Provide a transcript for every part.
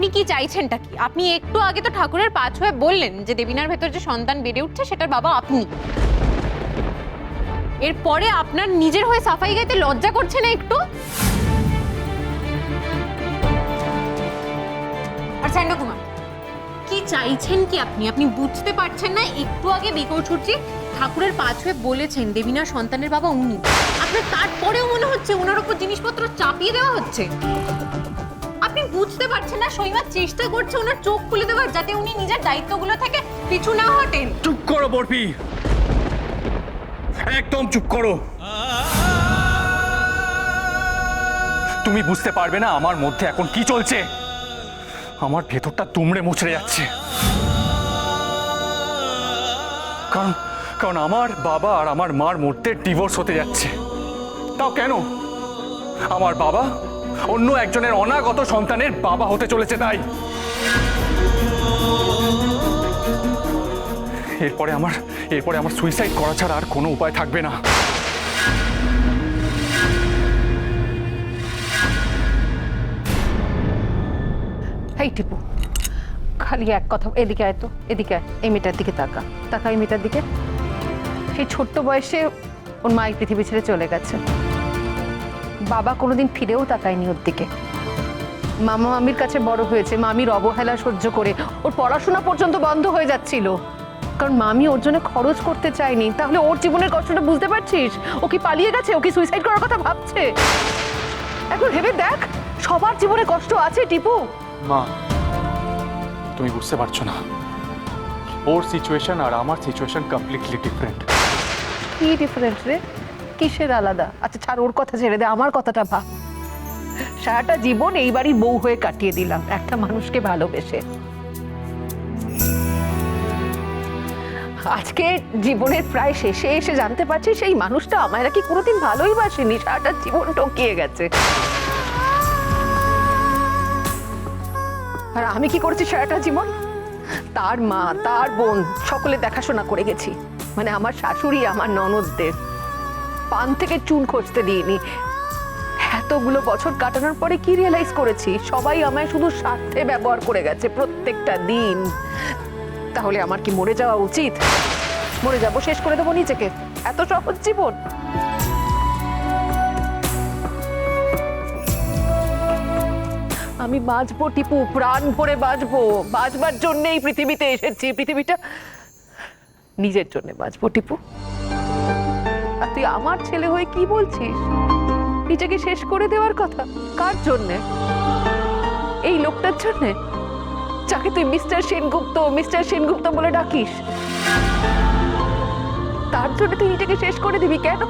আপনি কি চাইছেনটা কি? আপনি একটু আগে তো ঠাকুরের পা ছুঁয়ে বললেন যে দেবিনার ভেতর যে সন্তান বেড়ে উঠছে সেটার বাবা আপনি। এরপরে আপনার নিজের হয়ে সাফাই গাইতে লজ্জা করছে না একটু? আর চান্ডা কুমার, কি চাইছেন কি আপনি? আপনি বুঝতে পারছেন না? একটু আগে বিকৌছুরজি ঠাকুরের পা ছুঁয়ে বলেছেন দেবিনার সন্তানের বাবা উনি। আপনার তারপরেও মনে হচ্ছে ওনার উপর জিনিসপত্র চাপিয়ে দেওয়া হচ্ছে। আপনি বুঝতে পারছেন না শৈমা চেষ্টা করছে ওনার চোখ খুলে দেওয়ার, যাতে উনি নিজের দায়িত্বগুলো থেকে পিছু না হটেন। চুপ করো বরফি, একদম চুপ করো। তুমি বুঝতে পারবে না আমার মধ্যে এখন কি চলছে। আমার ভেতরটা দুমড়ে মুচড়ে যাচ্ছে, কারণ কারণ আমার বাবা আর আমার মার মধ্যে ডিভোর্স হতে যাচ্ছে। তাও কেন? আমার বাবা অন্য একজনের অনাগত সন্তানের বাবা হতে চলেছে তাই। এরপরে আমার সুইসাইড করা ছাড়া আর কোনো উপায় থাকবে না। এই টিপু, খালি এক কথা, এদিকে আয় তো, এদিকে আয়, এই মেয়েটার দিকে তাকা, তাকা এই মেয়েটার দিকে। সেই ছোট্ট বয়সে ওর মা এই পৃথিবী ছেড়ে চলে গেছে, বাবা কোনোদিন ফিরেও তাকায়নি ওর দিকে। মামা মামির কাছে বড় হয়েছে, মামির অবহেলা সহ্য করে ওর পড়াশোনা পর্যন্ত বন্ধ হয়ে যাচ্ছিল, কারণ মামি ওর জন্য খরচ করতে চায়নি। তাহলে ওর জীবনের কষ্টটা বুঝতে পারছিস? ও কি পালিয়ে গেছে? ও কি সুইসাইড করার কথা ভাবছে? এখন ভেবে দেখ, সবার জীবনে কষ্ট আছে টিপু। মা, তুমি বুঝতে পারছো না, ওর সিচুয়েশন আর আমার সিচুয়েশন কমপ্লিটলি ডিফারেন্ট। কি ডিফারেন্ট রে? কিসের আলাদা? আচ্ছা ছাড়, ওর কথা ছেড়ে দে, আমার কথাটা ভাব। সারাটা জীবন এই বাড়ির বউ হয়ে কাটিয়ে দিলাম একটা মানুষকে ভালোবেসে। আজকে জীবনের প্রায় শেষে এসে জানতে পারছি সেই মানুষটা আমায় নাকি কোনোদিন ভালোই বাসেনি, সারাটা জীবন টকিয়ে গেছে। আর আমি কি করেছি সারাটা জীবন? তার মা, তার বোন, সকলে দেখাশোনা করে গেছি। মানে আমার শাশুড়ি, আমার ননদদের পান থেকে চুন খসতে দিইনি। এতগুলো বছর কাটানোর পরে কি রিয়েলাইজ করেছি? সবাই আমায় শুধু স্বার্থে ব্যবহার করে গেছে প্রত্যেকটা দিন। তাহলে আমার কি মরে যাওয়া উচিত? মরে যাবো, শেষ করে দেবো নিজেকে? এত সহজ জীবন? আমি বাঁচবো টিপু, প্রাণ ভরে বাঁচবো। বাঁচবার জন্য এই পৃথিবীতে এসেছি, পৃথিবীটা নিজের জন্য বাঁচবো টিপু। আর তুই আমার ছেলে হয়ে কি বলছিস? নিজেকে শেষ করে দেওয়ার কথা? কার জন্যে? এই লোকটার জন্যে, যাকে তুই মিস্টার সেনগুপ্ত বলে ডাকিস? তার জন্য তুই নিজেকে শেষ করে দিবি কেন?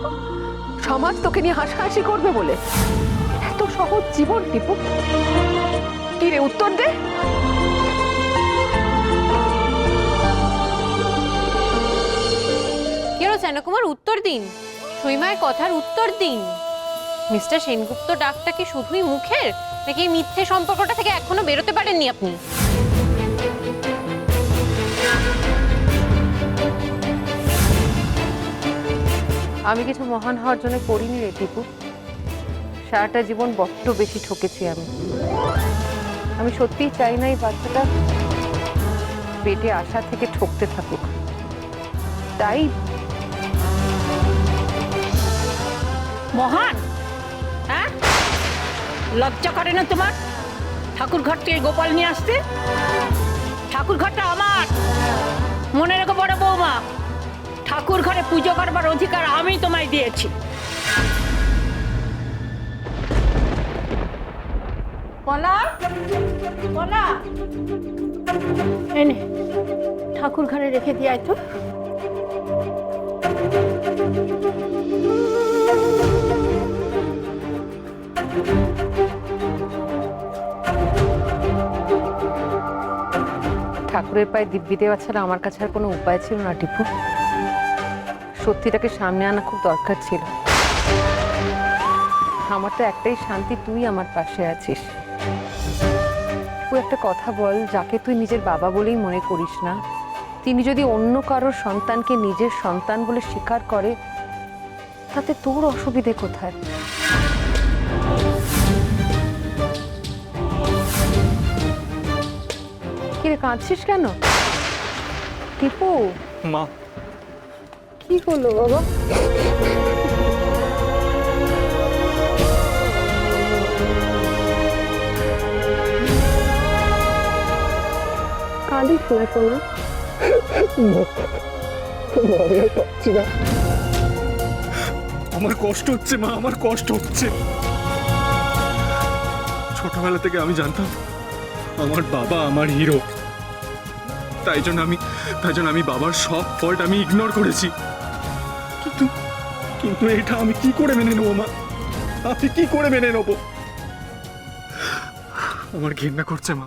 সমাজ তোকে নিয়ে হাসাহাসি করবে বলে? এত সহজ জীবন টিপু। কি রে, উত্তর দে। কি হলো চান্ডা কুমার, উত্তর দিন। শৈমার কথার উত্তর দিন। মিস্টার সেনগুপ্ত ডাকটা কি শুধুই মুখের, নাকি এই মিথ্যে সম্পর্কটা থেকে এখনো বেরোতে পারেননি আপনি? আমি কিছু মহান হওয়ার জন্য করিনি রে টিপু। সারাটা জীবন বড্ড বেশি ঠকেছি আমি। আমি সত্যিই চাই না এই বাচ্চাটা পেটে আসা থেকে ঠকতে থাকুক। তাই মহান, হ্যাঁ, লজ্জা করে না তোমার ঠাকুর ঘর থেকে গোপাল নিয়ে আসতে? ঠাকুর ঘরটা আমার, মনে রেখো বড় বৌমা। ঠাকুর ঘরে পুজো করবার অধিকার আমি তোমায় দিয়েছি। বলা বলা, এনে ঠাকুর ঘরে রেখে দিয়ে আয় তো। ঠাকুরের পায়ে দিব্যি দেওয়া ছাড়া আমার কাছে আর কোনো উপায় ছিল না টিপু। সত্যিটাকে সামনে আনা খুব দরকার ছিল। আমার তো একটাই শান্তি, তুই আমার পাশে আছিস। তুই একটা কথা বল, যাকে তুই নিজের বাবা বলেই মনে করিস না, তিনি যদি অন্য কারোর সন্তানকে নিজের সন্তান বলে স্বীকার করে, তাতে তোর অসুবিধে কোথায়? কিরে কাঁদছিস কেন? টিপু মা, কি হলো বাবা? কাঁদিস না সোনা। আমি আর পাচ্ছি না। আমার কষ্ট হচ্ছে মা, আমার কষ্ট হচ্ছে। ছোটবেলা থেকে আমি জানতাম আমার বাবা আমার হিরো, তাই জন্য আমি বাবার সব ফল্ট আমি ইগনোর করেছি। কিন্তু কিন্তু এটা আমি কি করে মেনে নেবো মা? আমি কি করে মেনে নেবো? আমার ঘৃণা করছে মা।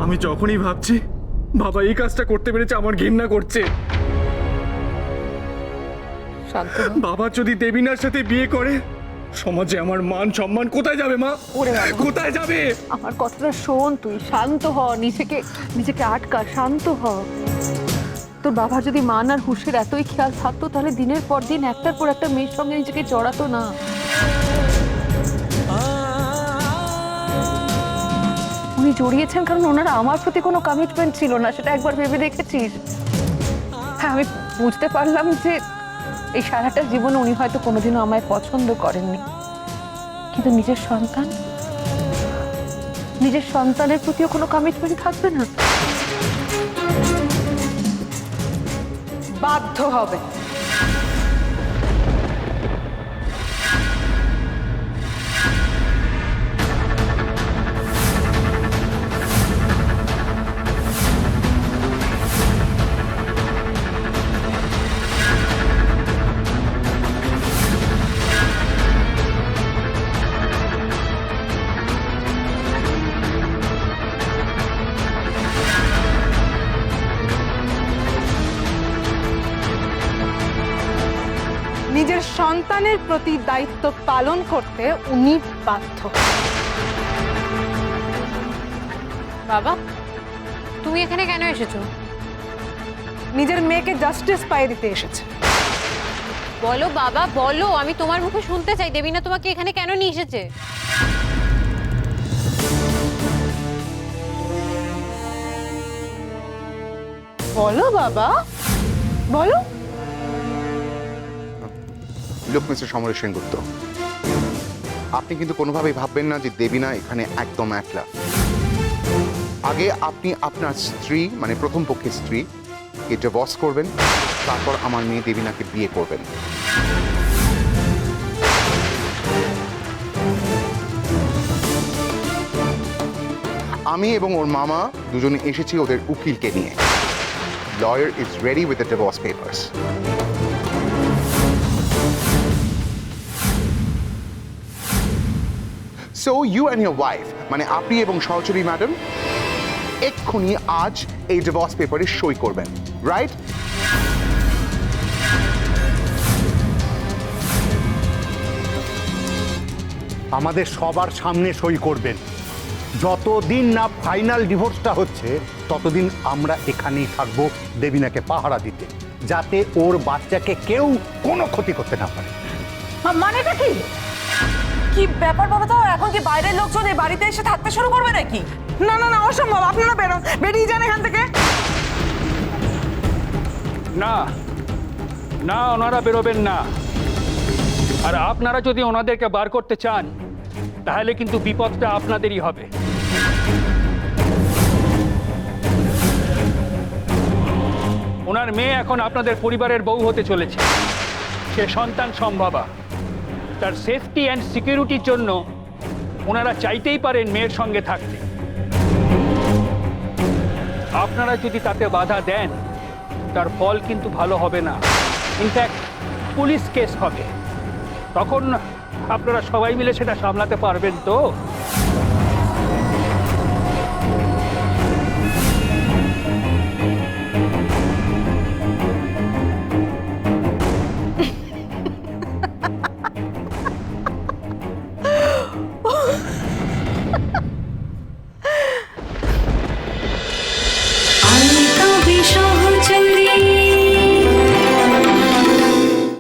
আমি যখনই ভাবছি বাবা এই কাজটা করতে পেরেছে, আমার ঘৃণা করছে। শান্ত হ। বাবা যদি দেবিনার সাথে বিয়ে করে, সমাজে আমার মান সম্মান কোথায় যাবে মা? ওরে বাবা। কোথায় যাবে? আমার কথাটা শোন, তুই শান্ত হ, নিজেকে আটকা, শান্ত হ। তোর বাবা যদি মান আর হুঁশের এতই খেয়াল থাকতো, তাহলে দিনের পর দিন একটার পর একটা মেয়ের সঙ্গে নিজেকে জড়াতো না। উনি জড়িয়েছেন কারণ ওনারা আমার প্রতি কোনো কমিটমেন্ট ছিল না, সেটা একবার ভেবে দেখেছিস? হ্যাঁ, আমি বুঝতে পারলাম যে এই সারাটা জীবনে উনি হয়তো কোনোদিনও আমায় পছন্দ করেননি, কিন্তু নিজের সন্তানের প্রতিও কোনো কমিটমেন্ট থাকবে না? বাধ্য হবে। নিজের সন্তানের প্রতি দায়িত্ব পালন করতে উনি বাধ্য। বাবা, তুমি এখানে কেন এসেছো? নিজের মেয়েকে জাস্টিস পাইয়ে দিতে এসেছে। বলো বাবা, বলো, আমি তোমার মুখে শুনতে চাই। দেবিনা তোমাকে এখানে কেন নিয়ে এসেছে? বলো বাবা, বলো। লোক মিস্টার সমরেশ সেনগুপ্ত, আপনি কিন্তু কোনোভাবেই ভাববেন না যে দেবিনা এখানে একদম একলা। আগে আপনি আপনার স্ত্রী, মানে প্রথম পক্ষের স্ত্রীকে ডিভোর্স করবেন, তারপর আমার মেয়ে দেবিনাকে বিয়ে করবেন। আমি এবং ওর মামা দুজনে এসেছি ওদের উকিলকে নিয়ে। Lawyer is ready with the divorce papers. So you and your wife, মানে আপনি এবং সহচরী ম্যাডাম, এক্ষুনি আজ এই ডিভোর্স পেপারে সই করবেন, রাইট? আমাদের সবার সামনে সই করবেন। যতদিন না ফাইনাল ডিভোর্সটা হচ্ছে ততদিন আমরা এখানেই থাকবো দেবিনাকে পাহারা দিতে, যাতে ওর বাচ্চাকে কেউ কোনো ক্ষতি করতে না পারে। মানেটা কি? কি ব্যাপার বাবা? তো এখন কি বাইরের লোকজন এই বাড়িতে এসে থাকতে শুরু করবে নাকি? না না না, অসম্ভব। আপনারা বেরোন, বেরিয়ে যান এখান থেকে। না না, ওনারা বেরোবেন না। আর আপনারা যদি ওনাদেরকে বার করতে চান, তাহলে কিন্তু বিপদটা আপনাদেরই হবে। ওনার মেয়ে এখন আপনাদের পরিবারের বউ হতে চলেছে। সে সন্তান সম্ভবা। তার সেফটি অ্যান্ড সিকিউরিটির জন্য ওনারা চাইতেই পারেন মেয়ের সঙ্গে থাকতে। আপনারা যদি তাতে বাধা দেন, তার ফল কিন্তু ভালো হবে না। ইনফ্যাক্ট পুলিশ কেস হবে। তখন আপনারা সবাই মিলে সেটা সামলাতে পারবেন তো?